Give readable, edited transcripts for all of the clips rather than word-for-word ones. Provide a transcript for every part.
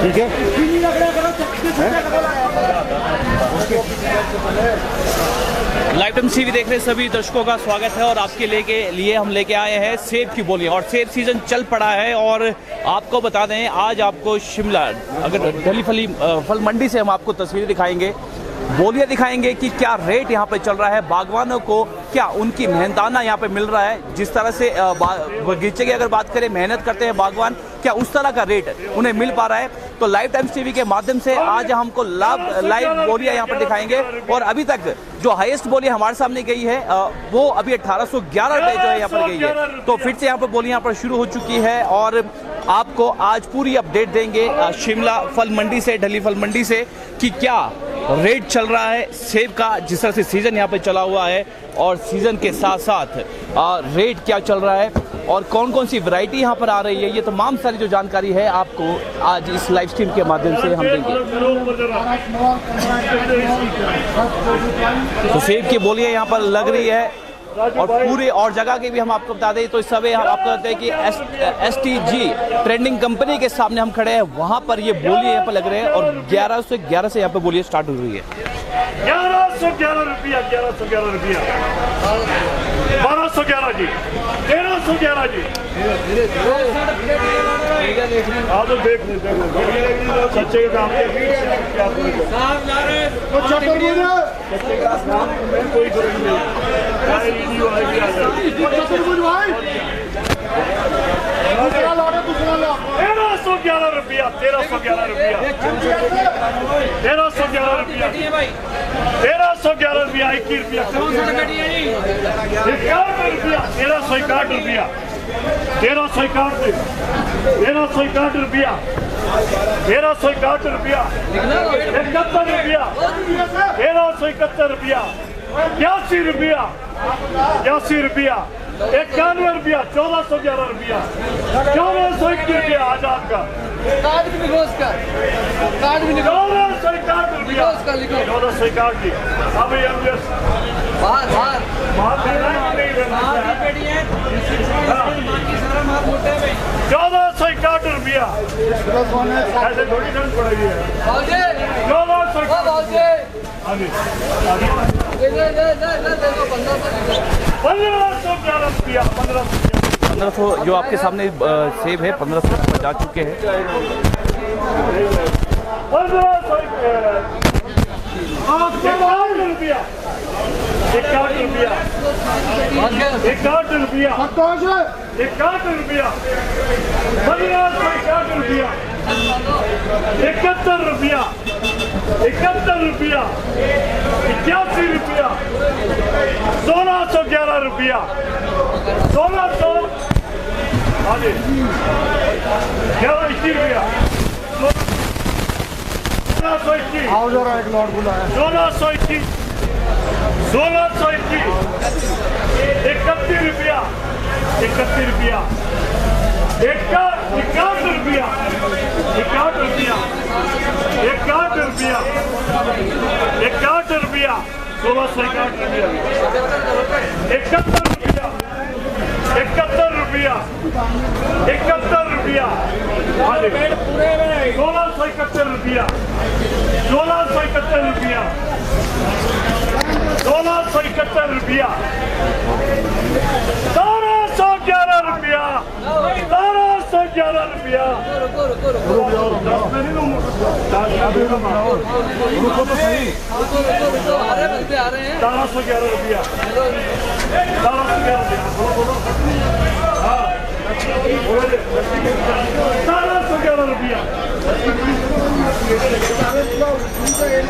ठीक है। Live times TV देख रहे सभी दर्शकों का स्वागत है और आपके लिए हम लेके आए हैं सेब की बोलियां। और सेब सीजन चल पड़ा है और आपको बता दें आज आपको शिमला अगर दिल्ली फल मंडी से हम आपको तस्वीरें दिखाएंगे, बोलियां दिखाएंगे कि क्या रेट यहाँ पे चल रहा है, बागवानों को क्या उनकी मेहनताना यहाँ पे मिल रहा है। जिस तरह से बगीचे की अगर बात करें, मेहनत करते हैं बागवान, क्या उस तरह का रेट उन्हें मिल पा रहा है। तो लाइव टाइम्स टीवी के माध्यम से आज हमको लाइव बोलियां यहाँ पर दिखाएंगे। और अभी तक जो हाईएस्ट बोली हमारे सामने गई है वो अभी 1811 रुपये जो है यहाँ पर गई है। तो फिर से यहाँ पर बोली यहाँ पर शुरू हो चुकी है और आपको आज पूरी अपडेट देंगे शिमला फल मंडी से, दिल्ली फल मंडी से कि क्या रेट चल रहा है सेब का। जिस तरह से सीजन यहाँ पे चला हुआ है और सीजन के साथ साथ रेट क्या चल रहा है और कौन कौन सी वैरायटी यहाँ पर आ रही है, ये तमाम सारी जो जानकारी है आपको आज इस लाइव स्ट्रीम के माध्यम से हम देंगे। तो सेब की बोलियां यहाँ पर लग रही है और पूरे और जगह के भी हम आपको बता दें तो इस समय हम आपको बताते हैं कि STG ट्रेंडिंग कंपनी के सामने हम खड़े हैं, वहां पर ये बोली यहाँ पर लग रहे हैं और 1111 से यहाँ पे बोलियां स्टार्ट हो रही है। 1111 रुपया, 1111 रुपया, 1211 जी, 1311 जी। हाँ तो देख सच्चे के दाम कोई नहीं। 1311 रुपया, 1311 रुपया, 1311 रुपया, 1311 रुपया, 21 रुपया, 1361 रुपया, 1361 रुपया, 1361 रुपया, 1361 रुपया, 71 रुपया, 1371 रुपया, 81 रुपया, 81 रुपया, 91 रुपया, 1411 रुपया, 1421 रुपया आजाद का, 1461 रुपया, 1461 जी। अभी बाहर 1461 रुपया, ऐसे थोड़ी ठंड पड़ेगी। 1500 जो आपके सामने सेब है 1500 पर जा चुके हैं। 1500 रुपया, 61 रुपया, 61 रुपया, 61 रुपया, 1561 रुपया, 71 रुपया, 71 रुपया, 81 रुपया, 1611 रुपया, 1600 आगे 1121 रुपया, 1621, 1621, 1621, 31 रुपया, 31 रुपया, 61 रुपया, 61 रुपया, 61 रुपया, 61 रुपया, 1661 रुपया, 71 रुपया, 71 रुपया, 71 रुपया, 1671 रुपया, 1671 रुपया, 1671 रुपया, 1211 रुपया, 1211 रुपया, 1211 रुपया, 1211 रुपया,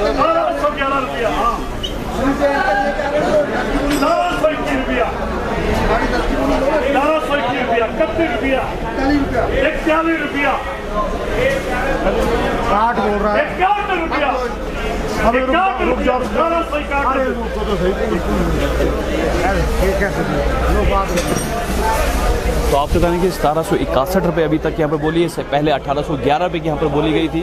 1211 रुपया, हाँ 1221 रुपया, 1221 रुपया, 31 रुपया, 41 रुपया, 60 बोल रहा है, 51 रुपया, अरे रुक जाओ अरे रुको तो सही तो आपको बताएं कि 1761 रुपये अभी तक यहाँ पर बोली है, पहले 1811 रुपये की यहाँ पर बोली गई थी।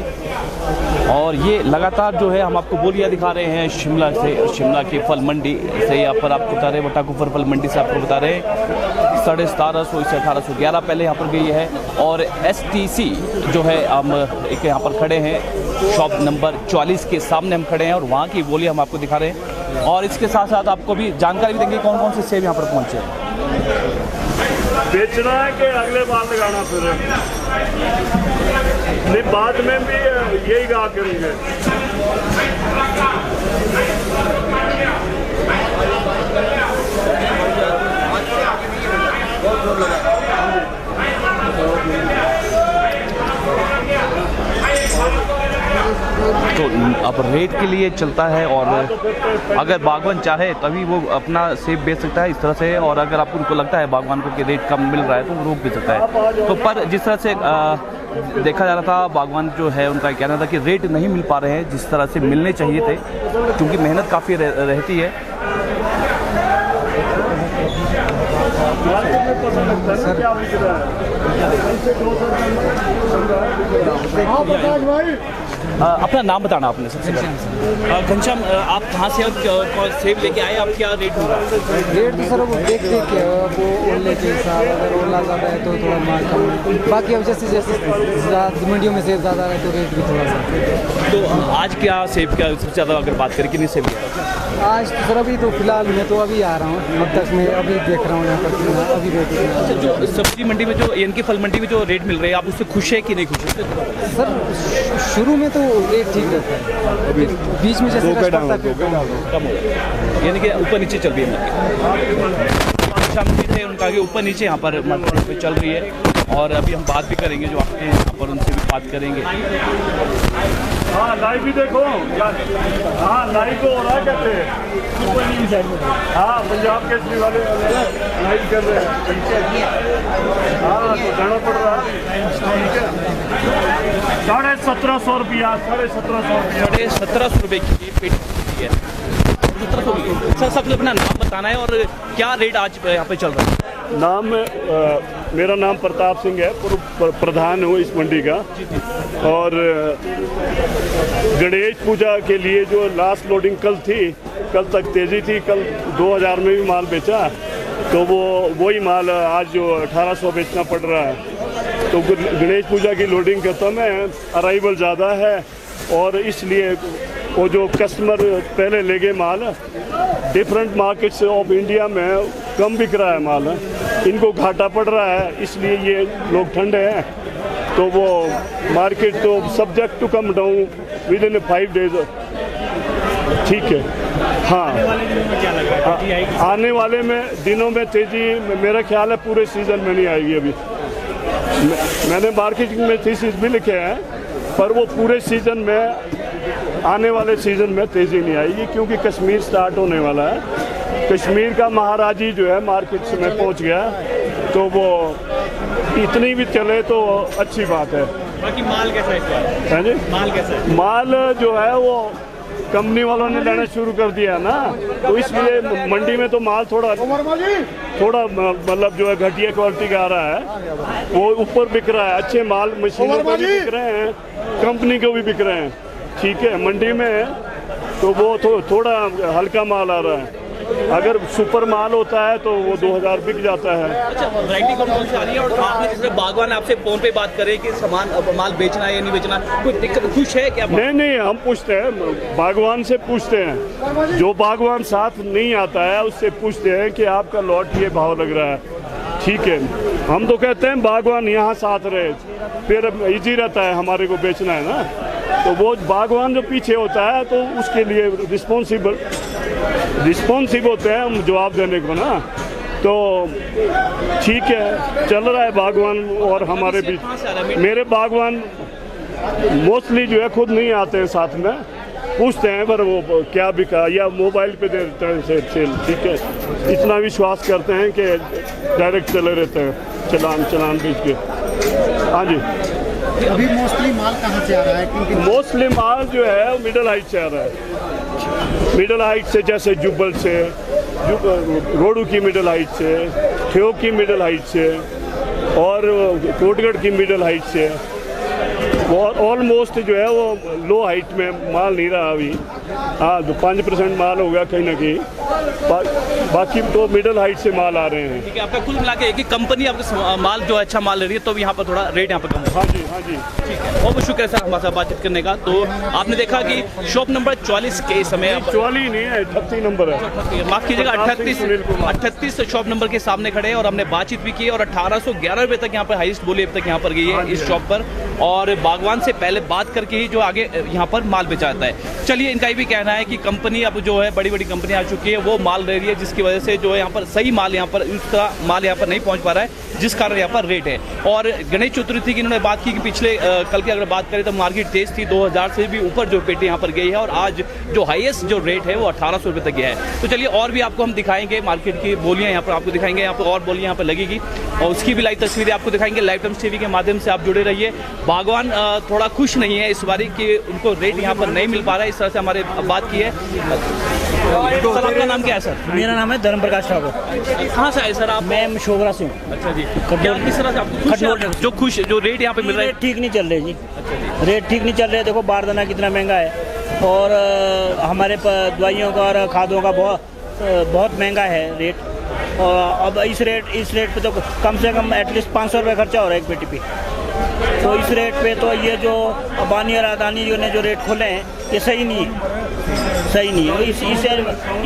और ये लगातार जो है हम आपको बोलियाँ दिखा रहे हैं शिमला से, शिमला की फल मंडी से यहाँ पर आपको बता रहे हैं, वटाकुफर फल मंडी से आपको बता रहे हैं 1750 से 1811 पहले यहाँ पर गई है। और STC जो है हम एक यहाँ पर खड़े हैं, शॉप नंबर 44 के सामने हम खड़े हैं और वहाँ की बोली हम आपको दिखा रहे हैं। और इसके साथ साथ आपको भी जानकारी भी देंगे कौन कौन से सेब यहाँ पर पहुँचे हैं। बेचना है कि अगले बार लगाना फिर नहीं, बाद में भी यही कहा करेंगे। तो अब रेट के लिए चलता है और अगर बागवान चाहे तभी वो अपना सेब बेच सकता है इस तरह से। और अगर आपको उनको लगता है बागवान को कि रेट कम मिल रहा है तो वो रोक भी सकता है। तो पर जिस तरह से देखा जा रहा था, बागवान जो है उनका कहना था कि रेट नहीं मिल पा रहे हैं जिस तरह से मिलने चाहिए थे, क्योंकि मेहनत काफ़ी रहती है। अपना नाम बताना आपने सबसे पहले। घनश्याम, आप कहाँ से सेब लेके आए, आप क्या रेट हो रहा है? रेट तो सर वो देख के वो ओले के हिसाब, अगर ओला ज़्यादा है तो थोड़ा माल कम, बाकी अब जैसे जैसे मंडियों में सेब ज़्यादा है तो रेट भी थोड़ा सा। तो आज क्या सेब का सबसे ज़्यादा अगर बात करें कितनी सेब आज तो सर अभी तो फिलहाल मैं तो अभी आ रहा हूँ, अब तक मैं अभी देख रहा हूँ यहाँ पर अभी रेट। अच्छा, जो सब्जी मंडी में जो इनकी फल मंडी में जो रेट मिल रहे हैं, आप उससे खुश है कि नहीं खुश है? सर शुरू में तो रेट ठीक रहता है, अभी बीच में जैसे कम हो यानी कि ऊपर नीचे चल रही है। शामिल थे उनका आगे ऊपर नीचे यहाँ पर मार्केट में चल रही है। और अभी हम बात भी करेंगे जो आते हैं यहाँ पर, उनसे भी बात करेंगे। हाँ लाइव भी देखो, हाँ लाइव तो हो रहा है कहते हैं। हाँ पंजाब केसरी वाले लाइव कर रहे हैं। हाँ तो जाना पड़ रहा है, ठीक है। 1750 रुपया, 1750 रुपये की पेटी है। 1700। सर सबसे अपना नाम बताना है और क्या रेट आज यहाँ पे चल रहा है? नाम मेरा नाम प्रताप सिंह है, प्रधान हूँ इस मंडी का। और गणेश पूजा के लिए जो लास्ट लोडिंग कल थी, कल तक तेज़ी थी, कल 2000 में भी माल बेचा, तो वही माल आज जो 1800 बेचना पड़ रहा है। तो गणेश पूजा की लोडिंग खत्म है, अराइवल ज़्यादा है और इसलिए वो जो कस्टमर पहले ले गए माल डिफरेंट मार्केट्स ऑफ इंडिया में कम बिक रहा है माल, इनको घाटा पड़ रहा है, इसलिए ये लोग ठंडे हैं। तो वो मार्केट तो subject to come down within 5 days, ठीक है। हाँ आने वाले में दिनों में तेज़ी मेरा ख्याल है पूरे सीज़न में नहीं आएगी। अभी मैंने मार्केटिंग में थीसिस भी लिखे हैं, पर वो पूरे सीज़न में आने वाले सीज़न में तेज़ी नहीं आएगी, क्योंकि कश्मीर स्टार्ट होने वाला है। कश्मीर का महाराजी जो है मार्केट में पहुंच गया, तो वो इतनी भी चले तो अच्छी बात है। बाकी माल कैसा है? जी माल कैसा है? माल जो है वो कंपनी वालों ने लेना शुरू कर दिया ना, तो इसलिए मंडी में तो माल थोड़ा मतलब जो है घटिया क्वालिटी का आ रहा है, वो ऊपर बिक रहा है। अच्छे माल मशीनों को भी बिक रहे हैं, कंपनी को भी बिक रहे हैं, ठीक है। मंडी में तो वो थोड़ा हल्का माल आ रहा है। अगर सुपर माल होता है तो वो 2000 बिक जाता है। अच्छा, वैरायटी कौन कौन सी आ रही है? और आपने जैसे बागवान आपसे फोन पे बात करे कि सामान माल बेचना है या नहीं बेचना, कोई दिक्कत खुश है क्या? नहीं, हम पूछते हैं, बागवान से पूछते हैं। जो बागवान साथ नहीं आता है उससे पूछते हैं कि आपका लॉट ये भाव लग रहा है, ठीक है। हम तो कहते हैं बागवान यहाँ साथ रहे, फिर इजी रहता है हमारे को बेचना है ना। तो वो बागवान जो पीछे होता है तो उसके लिए रिस्पॉन्सिव होते हैं हम जवाब देने को ना। तो ठीक है, चल रहा है बागवान और हमारे बीच। मेरे बागवान मोस्टली जो है खुद नहीं आते हैं, साथ में पूछते हैं पर वो क्या बिका या मोबाइल पे दे देते हैं सेल, ठीक है। इतना विश्वास करते हैं कि डायरेक्ट चले रहते हैं चलान बीच के। हाँ जी अभी मोस्टली माल कहाँ से आ रहा है? क्योंकि मोस्टली माल जो है वो मिडल हाइट से आ रहा है। मिडल हाइट से, जैसे जुब्बल से, रोडू की मिडल हाइट से, ठेव की मिडल हाइट से और कोटगढ़ की मिडल हाइट से। वो ऑलमोस्ट जो है वो लो हाइट में माल नहीं रहा अभी। हाँ, तो 5% माल हो गया कहीं ना कहीं, बाकी तो मिडल हाइट से माल आ रहे हैं। ठीक है, आपका कुल मिला के एक ही कंपनी आपका माल जो अच्छा माल ले रही है, तो यहाँ पर थोड़ा रेट यहाँ पर कम है। हाँ जी, हाँ जी, ठीक है, बहुत बहुत शुक्रिया सर हमारे साथ बातचीत करने का। तो आपने देखा कि शॉप नंबर 44 के समय 44 नहीं है, 38 नंबर है। माफ कीजिएगा, 38 शॉप नंबर के सामने खड़े हैं और हमने बातचीत भी की और 1811 रुपये तक यहाँ पर हाईएस्ट बोली अब तक यहाँ पर गई है इस शॉप पर। और बागवान से पहले बात करके ही जो आगे यहाँ पर माल बेचा जाता है। चलिए, इनका ये भी कहना है कि कंपनी अब जो है बड़ी बड़ी कंपनी आ चुकी है, वो माल ले रही है, जिसकी वजह से जो है यहाँ पर सही माल यहाँ पर उसका माल यहाँ पर नहीं पहुँच पा रहा है, जिस कारण यहाँ पर रेट है। और गणेश चतुर्थी की इन्होंने बात की कि पिछले कल की अगर बात करें तो मार्केट तेज थी, 2000 से भी ऊपर जो पेटी यहाँ पर गई है और आज जो हाईएस्ट जो रेट है वो 1800 रुपये तक गया है। तो चलिए, और भी आपको हम दिखाएंगे मार्केट की बोलियाँ यहाँ पर आपको दिखाएंगे, यहाँ पर और बोलियाँ यहाँ पर लगेगी और उसकी भी लाइव तस्वीरें आपको दिखाएंगे। लाइव टाइम्स टीवी के माध्यम से आप जुड़े रहिए। बागवान थोड़ा खुश नहीं है इस बारी कि उनको रेट यहाँ पर नहीं मिल पा रहा है, इस तरह से हमारे बात की है। सर, आपका नाम क्या है सर? मेरा नाम है धर्म प्रकाश ठाकुर। कहाँ से आए सर आप? मैं शोभरा से हूँ। अच्छा जी, क्या किस तरह से आपको खुश हैं? जो रेट यहाँ पे मिल रहा है? रेट ठीक नहीं चल रहे जी। रेट ठीक नहीं चल रहे। देखो बारदाना कितना महंगा है और हमारे दवाइयों का और खादों का बहुत महंगा है रेट। और अब इस रेट पे तो कम से कम एटलीस्ट 500 रुपये खर्चा हो रहा है एक पेटी पे। तो इस रेट पे तो ये जो अबानी और अदानी जो ने जो रेट खोले हैं ये सही नहीं है, सही नहीं है।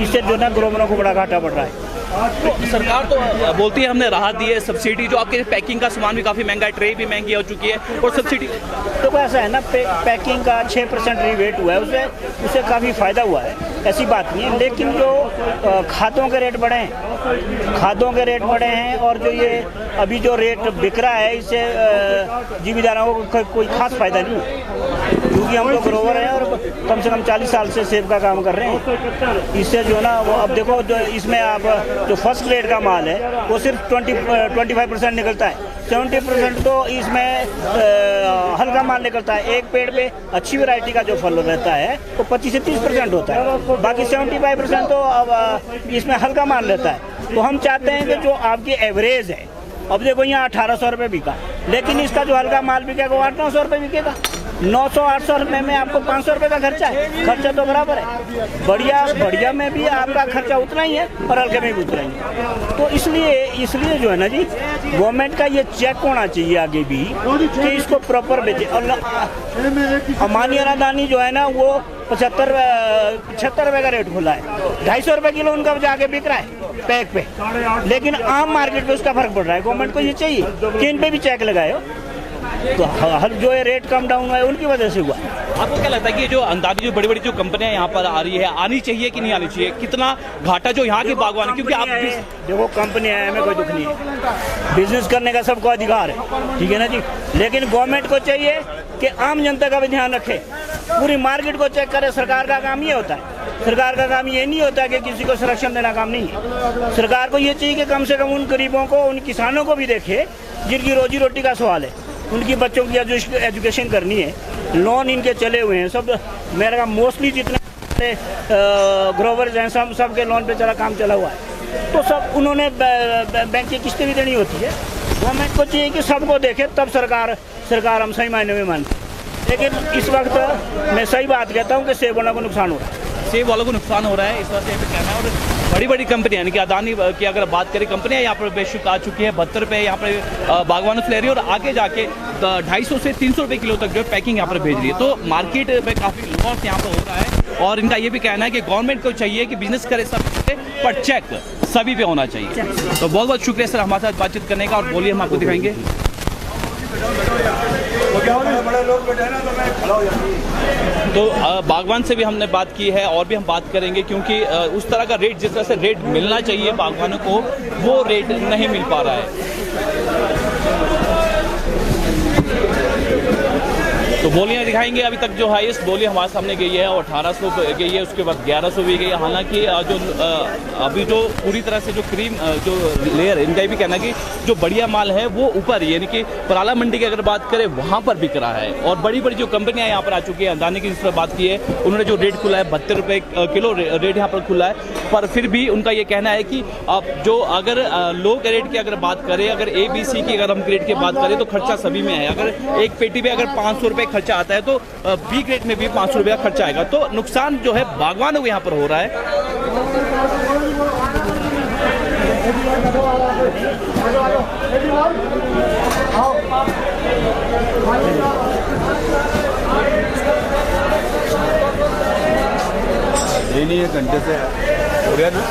इससे जो ना ग्रोमरों को बड़ा घाटा पड़ रहा है। तो सरकार तो बोलती है हमने राहत दी है, सब्सिडी जो आपके पैकिंग का सामान भी काफ़ी महंगा है, ट्रे भी महंगी हो चुकी है और सब्सिडी। तो ऐसा है ना, पैकिंग का 6% रिबेट हुआ है, उससे काफ़ी फ़ायदा हुआ है, ऐसी बात नहीं है। लेकिन जो खादों के रेट बढ़े हैं और जो ये अभी जो रेट बिक रहा है, इससे जिम्मेदारों को कोई खास फायदा नहीं है, क्योंकि हम लोग ग्रोवर हैं और कम से कम 40 साल से सेब का काम कर रहे हैं। इससे जो ना वो अब देखो, जो इसमें आप जो फर्स्ट ग्रेड का माल है वो सिर्फ 25% निकलता है, 70% तो इसमें हल्का माल निकलता है। एक पेड़ पे अच्छी वैरायटी का जो फल रहता है वो 25 से 30% होता है, बाकी 75% तो अब इसमें हल्का माल रहता है। तो हम चाहते हैं कि जो आपकी एवरेज है, अब देखो यहाँ 1800 रुपये बिका, लेकिन इसका जो हल्का माल बिकेगा वो 800-900 रुपये बिकेगा। 900-800 रुपये में आपको 500 रुपये का खर्चा है, खर्चा तो बराबर है। बढ़िया में भी आपका खर्चा उतना ही है और हल्के में भी उतना ही है। तो इसलिए जो है ना जी, गवर्नमेंट का ये चेक होना चाहिए आगे भी कि इसको प्रॉपर बेचे। और अमानी और अदानी जो है ना वो 75 रुपये का रेट खोला है, 250 रुपये किलो उनका जाके बिक रहा है पैक पे, लेकिन आम मार्केट पे उसका फर्क पड़ रहा है। गवर्नमेंट को ये चाहिए कि इन पे भी चेक लगाए, तो हर जो है रेट कम डाउन हुआ है उनकी वजह से हुआ। आपको क्या लगता है कि ये जो अंदाजी जो बड़ी बड़ी जो कंपनियां यहाँ पर आ रही है, आनी चाहिए कि नहीं आनी चाहिए? कितना घाटा जो यहाँ की बागवानी, क्योंकि आप देखो कंपनी है, हमें कोई दुख नहीं है, बिजनेस करने का सबको अधिकार है, ठीक है ना जी। लेकिन गवर्नमेंट को चाहिए कि आम जनता का भी ध्यान रखे, पूरी मार्केट को चेक करे। सरकार का काम ये होता है, सरकार का काम ये नहीं होता कि किसी को संरक्षण देना काम नहीं है। सरकार को ये चाहिए कि कम से कम उन गरीबों को, उन किसानों को भी देखे जिनकी रोजी रोटी का सवाल है, उनकी बच्चों की एजुकेशन करनी है, लोन इनके चले हुए हैं सब। मेरे का मोस्टली जितने ग्रोवर्स हैं सब के लोन पे काम चला हुआ है, तो सब उन्होंने बैंक की किस्तें भी देनी होती है। गवर्नमेंट को चाहिए कि सबको देखे, तब सरकार हम सही मायने में मानते। लेकिन इस वक्त मैं सही बात कहता हूँ कि सेब वालों को नुकसान हो रहा है, सेब वालों को नुकसान हो रहा है, इस वजह से कहना है। और बड़ी बड़ी कंपनियां यानी कि अदानी की अगर बात करें, कंपनियां यहाँ पर बेशक आ चुकी है, 72 रुपये यहाँ पर बागवानों से ले रही है और आगे जाके 250 से 300 रुपये किलो तक जो है पैकिंग यहाँ पर भेज रही है। तो मार्केट में काफ़ी लॉस यहाँ पर हो रहा है और इनका ये भी कहना है कि गवर्नमेंट को चाहिए कि बिजनेस करे सब पे, पर चेक सभी पे होना चाहिए। तो बहुत बहुत शुक्रिया सर हमारे साथ बातचीत करने का। और बोलिए, हम आपको दिखाएंगे। तो बागवान से भी हमने बात की है और भी हम बात करेंगे, क्योंकि उस तरह का रेट, जिस तरह से रेट मिलना चाहिए बागवानों को, वो रेट नहीं मिल पा रहा है। तो बोलियाँ दिखाएंगे। अभी तक जो हाईएस्ट बोली हमारे सामने गई है और 1800 गई है, उसके बाद 1100 भी गई है। हालांकि जो अभी जो पूरी तरह से जो क्रीम जो लेयर, इनका भी कहना कि जो बढ़िया माल है वो ऊपर, यानी कि पराला मंडी की अगर बात करें वहाँ पर बिक रहा है। और बड़ी बड़ी जो कंपनियाँ यहाँ पर आ चुकी हैं, अदानी की जिस पर बात की है, उन्होंने जो रेट खुला है 72 रुपये किलो रेट यहाँ पर खुला है। पर फिर भी उनका ये कहना है कि अब जो अगर लो ग्रेड की अगर बात करें, अगर ABC की अगर हम ग्रेड की बात करें तो खर्चा सभी में है। अगर एक पेटी पे अगर 500 रुपये खर्चा आता है तो B ग्रेड में भी 500 रुपया खर्चा आएगा। तो नुकसान जो है बागवानों को यहाँ पर हो रहा है। नहीं, 1 घंटे से हो गया ना।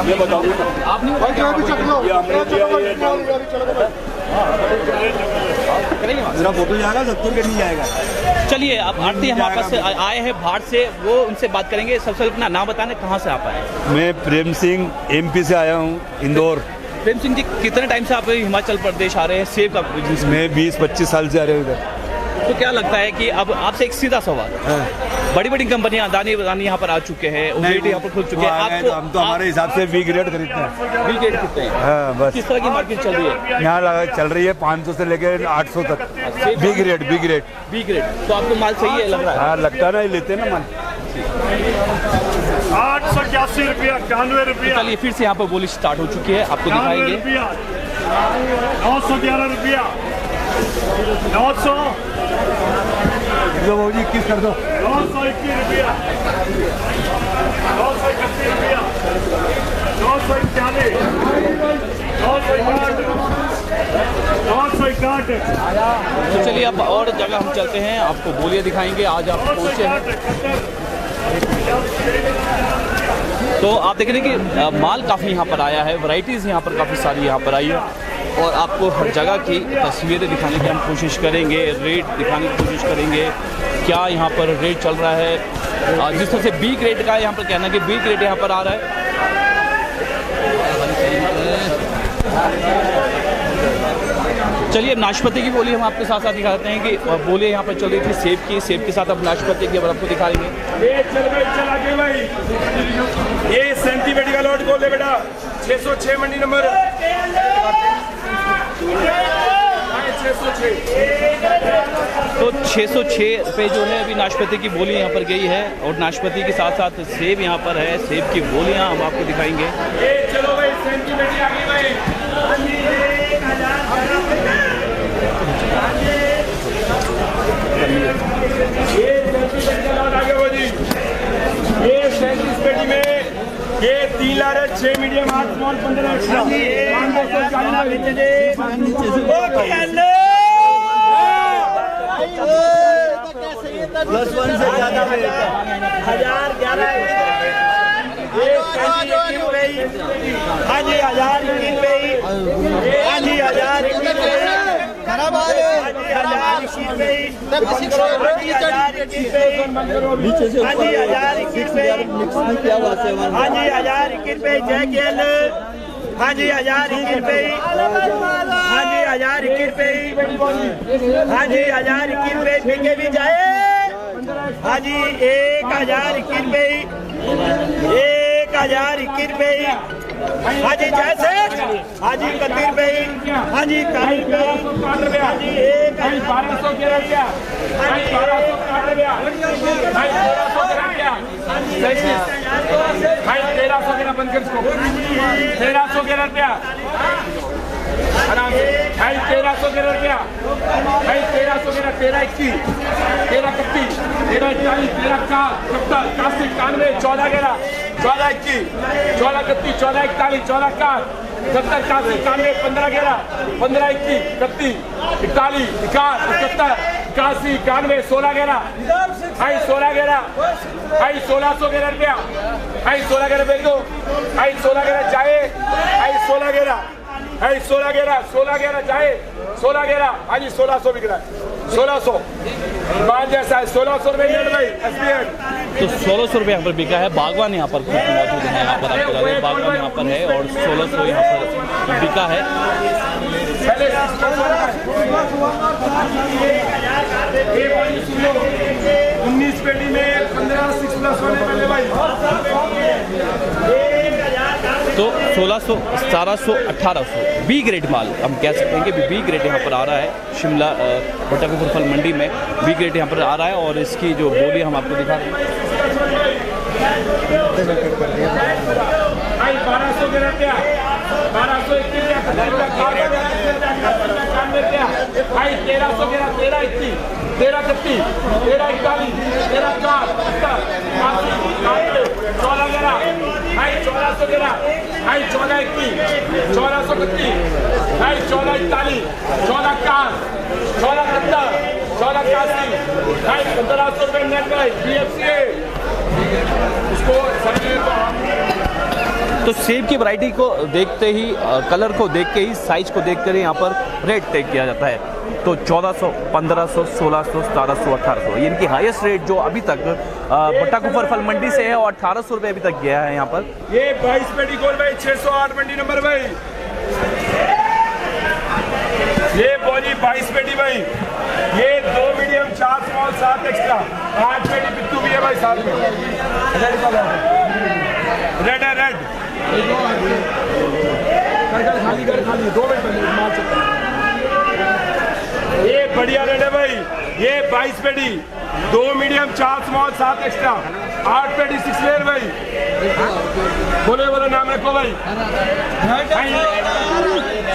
ये बताओ आप नहीं मेरा फोटो जाएगा 70 के नहीं जाएगा। चलिए, अब आरती हमारे पास आए हैं बाहर से, वो उनसे बात करेंगे। सबसे पहले अपना नाम बताने, कहाँ से आप आए? मैं प्रेम सिंह MP से आया हूँ, इंदौर। प्रेम सिंह जी, कितने टाइम से आप हिमाचल प्रदेश आ रहे हैं सेब का बिजनेस में? मैं 20-25 साल से आ रहे हूँ इधर। तो क्या लगता है कि अब आपसे एक सीधा सवाल, बड़ी बड़ी कंपनियां अदानी यहाँ पर आ चुके हैं, रेट यहाँ पर खुल चुके हैं, आपको हम तो हमारे हिसाब से B ग्रेड खरीदते हैं। B ग्रेड कितने हैं? हाँ, बस। किस तरह की मार्केट चल रही है यहाँ? चल रही है 500 से लेकर 800 तक। B grade B grade. तो आपको माल सही है लग रहा है? हाँ, लगता है ना, ये लेते हैं ना माल। 881 रुपया, 91 रुपया। चलिए, फिर से यहाँ पर बोली स्टार्ट हो चुकी है, आपको दिखाएंगे। 911 रुपया, 900, जो वो जी 21 कर दो। 921 रुपया, 931 रुपया, 941, 961। तो चलिए, अब और जगह हम चलते हैं, आपको बोलियाँ दिखाएंगे। आज आप पहुँचे हैं तो आप देख रहे हैं कि माल काफ़ी यहाँ पर आया है, वैरायटीज़ यहाँ पर काफ़ी सारी यहाँ पर आई है और आपको हर जगह की तस्वीरें दिखाने की हम कोशिश करेंगे, रेट दिखाने की कोशिश करेंगे, क्या यहाँ पर रेट चल रहा है। जिस तरह से B ग्रेड का यहाँ पर कहना है कि B ग्रेड यहाँ पर आ रहा है। चलिए, नाशपाती की बोली हम आपके साथ साथ दिखाते हैं कि बोली यहाँ पर चल रही थी सेब के साथ अब नाशपाती की अब आपको दिखाएंगे। ये 37 बेटी का लॉट खोल दे बेटा, 606 मंडी नंबर 606। तो 606 रुपये जो है अभी नाशपाती की बोली यहाँ पर गई है और नाशपाती के साथ साथ सेब यहाँ पर है, सेब की बोलियाँ हम आपको दिखाएंगे। चलो भाई, 37 बेटी आ गई भाई। ये 37 बेटी का लॉट आ गया भाई। ये 37 पेटी में ये 3 लाख 6 मीडियम 8 स्मॉल 15 एक्स्ट्रा। +1 से ज्यादा 1011। हाँ जी, 1021 पे ही। हाँ जी, 1021 पे ही। खराब आ रहे हैं। हाँ जी, 1021 पे ही। नीचे से हाँ जी, 1021 पे ही। हाँ जी, 1021 पे जय केल। हाँ जी, 1021 पे ही। हाँ जी, 1021 पे ही। हाँ जी, 1021 पे बिके भी जाए। हाँ जी, 1021 पे ही। 1021 पे ही। हाँ जी, जैसे हाँ जी, 31 पे ही। हाँ जी, 31 पे ही। हाँ जी, 1211 रुपया। हाँ जी, 1260 रुपया। हाँ जी, 1311 रुपया। भाई 1311 बंद कर इसको। 1311 रुपया आराम से भाई। 1311 रुपया भाई। 1311, 1321, 1331, 1341, 1341, 71, 1411, 1421, 1431, 1441, 1441, 70, 91, 1511, 1521, 31, 41, 71, 81, 91, 1611 भाई। 1611 भाई। 1611 रुपया भाई। 1611 बेच दो भाई। 1611 जाए भाई। 1611 भाई। 1611, 1611 जाए। 1611 हाँ जी, 1600 बिक रहा है। 1600 मान जैसा है। 1600 रुपये मिल भाई। तो 1600 रुपये यहाँ पर बिका है। बागवान यहाँ पर मौजूद है, यहाँ पर आपको लगे बागवान यहाँ पर है और 1600 यहाँ पर बिका है। पेटी में 15 6+ वाले पहले भाई। तो 1600, 1700, 1800 बी ग्रेड माल हम कह सकते हैं कि बी ग्रेड यहाँ पर आ रहा है शिमला बट्टाकुफर फल मंडी में। बी ग्रेड यहाँ पर आ रहा है और इसकी जो बोली हम आपको दिखा रहे हैं। भाई 1200 के रुपया, 1221 भाई 1300 के 1321, 1331, 1341, 1341, 14 भाई 1400 के भाई 1421, 1431 भाई 1441, 1441, 1471, 1481 भाई 1500 रुपये नेट भाई BFCA उसको समझिए। तो सेब की वैरायटी को देखते ही, कलर को देख के ही, साइज को देख कर ही यहाँ पर रेट तय किया जाता है। तो 1400, 1500, 1600, 1700, 1800 ये इनकी हाईएस्ट रेट जो अभी तक बट्टाकुफर फल मंडी से है और 1800 रुपये अभी तक गया है यहाँ पर। ये 22 पेटी गोल भाई 608 मंडी नंबर भाई। ये बोली 22 पेटी भाई। ये 2 मीडियम 4 स्मॉल 7 एक्स्ट्रा 8 पेटी पिट्टू भी है भाई साथ में। रेड है रेड। खाली 2 मिनट माल सकते। ये बढ़िया रेड है भाई। ये 22 पेटी 2 मीडियम 4 स्मॉल 7 एक्स्ट्रा 8 पेटी 6 लेयर भाई। बोले बोलो नाम रखो भाई।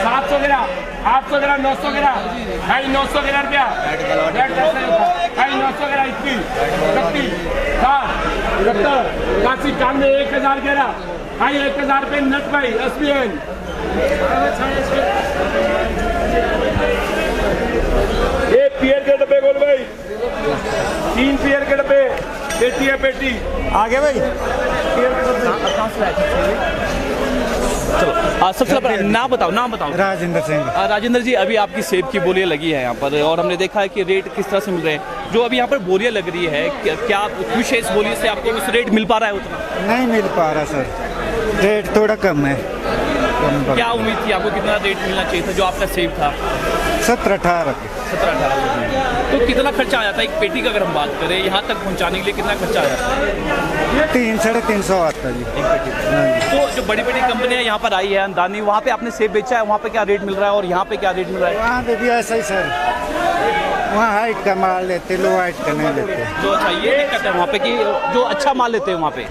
700 ग्राम, 800 ग्राम, 900 ग्राम भाई 900 ग्राम रुपया भाई 900 ग्राम 21, 31, 60, 70, 81, 91, 1000 ग्यारह भाई 1000 रुपये नट भाई SBN। ये पियर के डब्बे बोल भाई 3 पियर के डब्बे पेटी है पेटी आगे भाई। चलो सबसे पहले नाम बताओ। राजेंद्र सिंह। राजेंद्र जी, अभी आपकी सेब की बोलियां लगी है यहाँ पर और हमने देखा है कि रेट किस तरह से मिल रहे हैं। जो अभी यहाँ पर बोलियां लग रही है, क्या आप खुश है इस बोली से? आपको उस रेट मिल पा रहा है उतना? नहीं मिल पा रहा सर, रेट थोड़ा कम है। क्या उम्मीद थी आपको, कितना रेट मिलना चाहिए था जो आपका सेब था? 17-18। 17-18। तो कितना खर्चा आ जाता है एक पेटी का? अगर हम बात करें यहाँ तक पहुँचाने के लिए कितना खर्चा आ जाता है? 300-350 आता है जी एक पेटी। तो जो बड़ी बड़ी कंपनियाँ यहाँ पर आई है अंदानी, वहाँ पे आपने सेब बेचा है, वहाँ पे क्या रेट मिल रहा है और यहाँ पे क्या रेट मिल रहा है? वहाँ पे भी ऐसा ही सर, वहाँ हाइट का माल लेते, लो हाइट का नहीं लेते। तो अच्छा ये दिक्कत है वहाँ पे कि जो अच्छा माल लेते हैं वहाँ पे।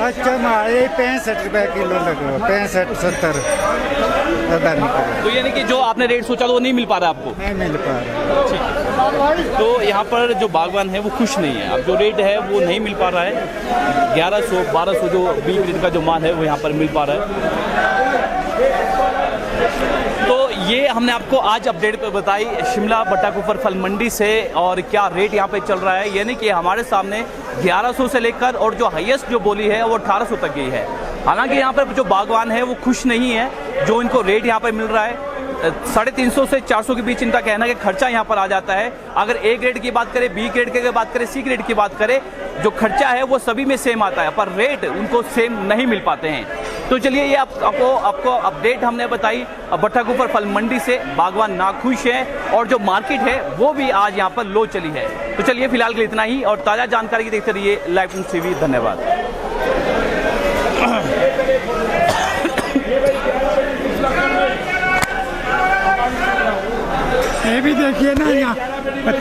अच्छा माल ये 65 रुपये किलो लगा, 65-70 ज़्यादा निकल। तो यानी कि जो आपने रेट सोचा तो वो नहीं मिल पा रहा आपको? नहीं मिल पा रहा। तो यहाँ पर जो बागवान है वो खुश नहीं है। अब जो रेट है वो नहीं मिल पा रहा है। 1100-1200 जो बी ग्रेड का जो माल है वो यहाँ पर मिल पा रहा है। तो ये हमने आपको आज अपडेट पे बताई शिमला बट्टाकुफर फल मंडी से और क्या रेट यहाँ पे चल रहा है। यानी कि हमारे सामने 1100 से लेकर और जो हाईएस्ट जो बोली है वो 1800 तक गई है। हालांकि यहाँ पर जो बागवान है वो खुश नहीं है जो इनको रेट यहाँ पर मिल रहा है। 350 से 400 के बीच इनका कहना है कि खर्चा यहाँ पर आ जाता है। अगर ए ग्रेड की बात करें, बी ग्रेड की बात करें, सी ग्रेड की बात करें, जो खर्चा है वो सभी में सेम आता है, पर रेट उनको सेम नहीं मिल पाते हैं। तो चलिए ये आपको अपडेट हमने बताई बट्टाकुफर फल मंडी से। बागवान नाखुश है और जो मार्केट है वो भी आज यहाँ पर लो चली है। तो चलिए फिलहाल के लिए इतना ही और ताज़ा जानकारी की देखते रहिए लाइव न्यूज़ TV। धन्यवाद। ये भी देखिए ना यहाँ